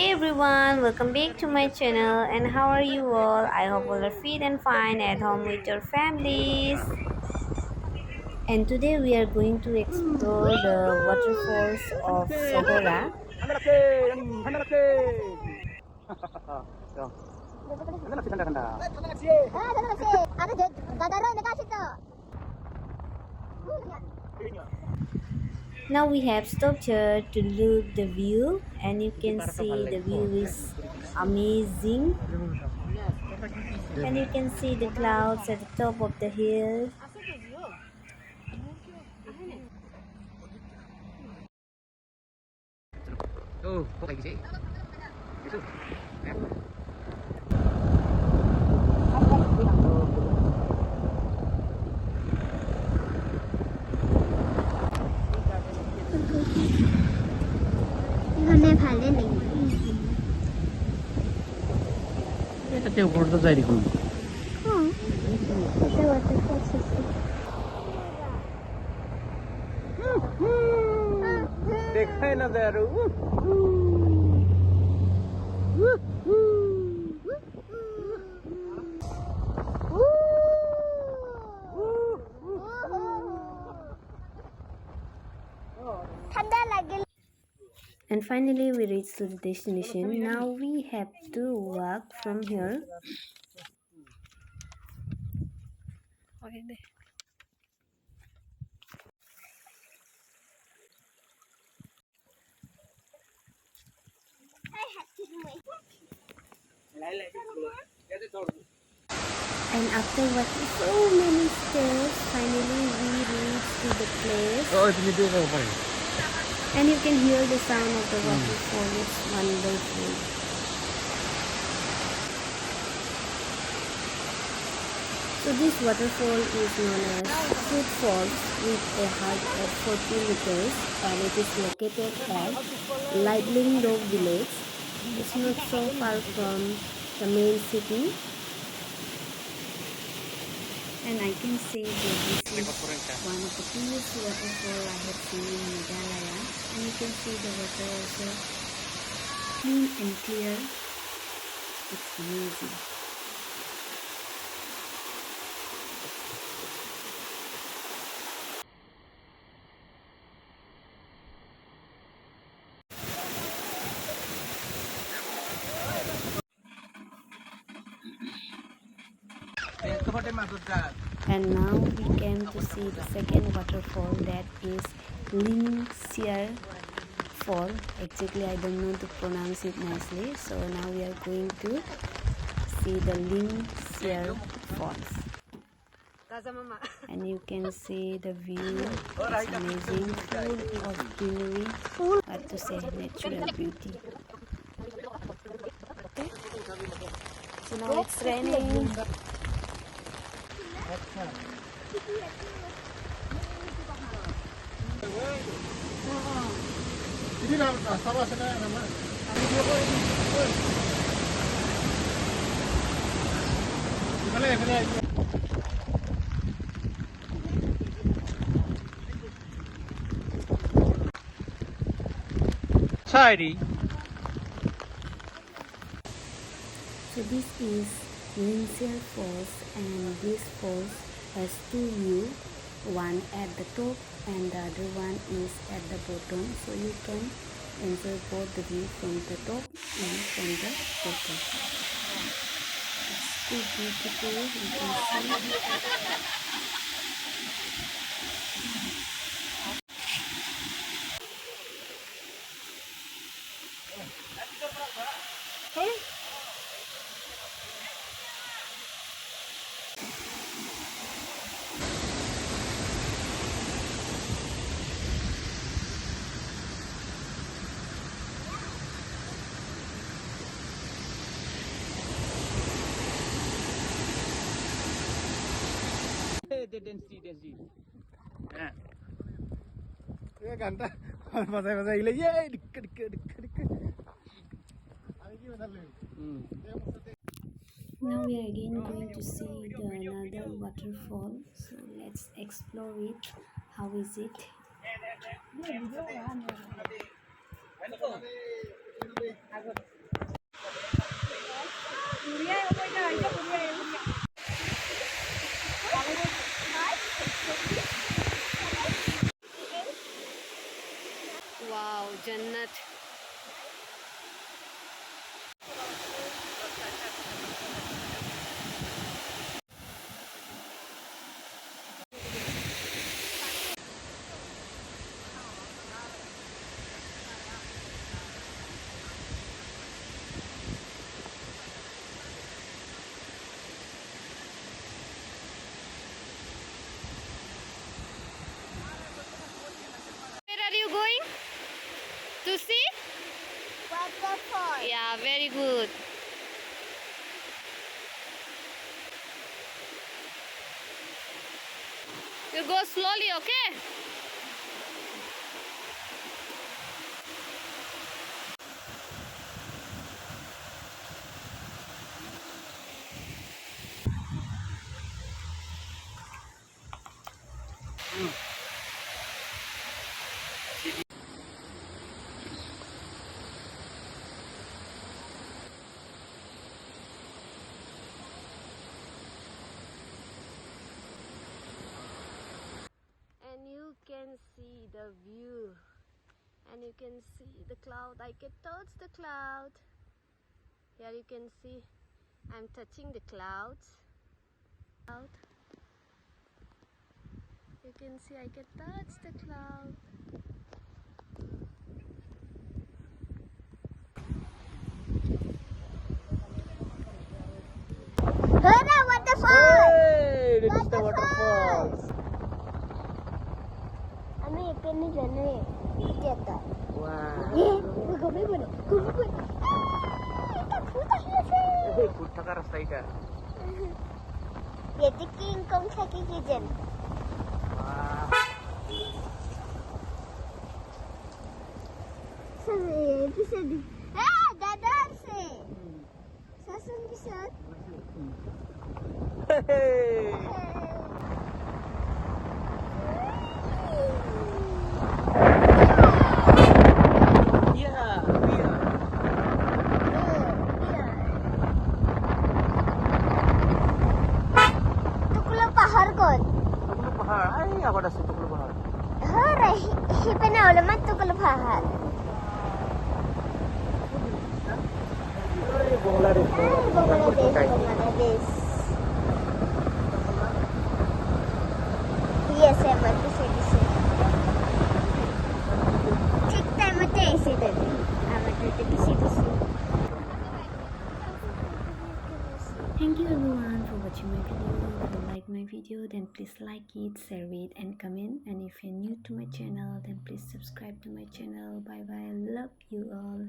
Hey everyone, welcome back to my channel. And how are you all? I hope all are fit and fine at home with your families. And today we are going to explore the waterfalls of Sohra. Now we have stopped here to look the view, and you can see the view is amazing. And you can see the clouds at the top of the hill. Oh, kok lagi sih? Itu. 이번에 발레는 এটা তেও করতে যাই দেখুন 그때 waterfalls 있어. দেখাই না যায় আর ঠান্ডা লাগে. And finally we reached to the destination. Now we have to walk from here. And after walking so many steps, finally we reached to the place. Oh, ini dia kau pakai. And you can hear the sound of the waterfall. It's wonderful. So this waterfall is known as Prut Falls with a height of 40 meters, and it is located at Lyngksiar village. It's not so far from the main city. And I can say that this is one of the clearest waterfall I have seen in Meghalaya. And you can see the water also clean and clear. It's amazing. And now we came to see the second waterfall, that is Lyngksiar fall. Exactly, I don't know to pronounce it nicely. So now we are going to see the Lyngksiar falls. And you can see the view. It's amazing, full of greenery, what to say, natural beauty. So now it's raining. Sorry. So this is Lyngksiar Falls, and this falls has two views, one at the top and the other one is at the bottom. So you can enjoy both the view from the top and from the bottom. It's too beautiful, you can see. Density. Ya ganta. Masa ile ye Now we are again going to see another waterfall. So let's explore it. How is it? Wow, Jannat. Where are you going? To see? Waterfall. Yeah, very good. You go slowly, okay? And you can see the view, and you can see the cloud. I can touch the cloud. Here you can see I'm touching the clouds. You can see I can touch the cloud. Sohra, waterfall. Hey, this is the waterfalls. Ami ikan ni jana ni. Dia tak. Wow. Kau boleh. Tak kuat sih. Hey, kuda ka rasta ita. Dia tu king kong sakit kijen. Wow. Bisa di. Dadah sih. Sasun bisa. Hey. Yeah, yeah. Tukul pahar kon. Tukul pahar. Ay, ako dah sa tukul pahar. Hore, hipena ulamat tukul pahar. Ay, Bangladesh. Bangladesh. Yes, saya mati sedih. Tik time mati sedih. Amat mati sedih. Thank you everyone for watching my video. If you like my video, then please like it, share it and comment. And if you're new to my channel, then please subscribe to my channel. Bye bye. Love you all.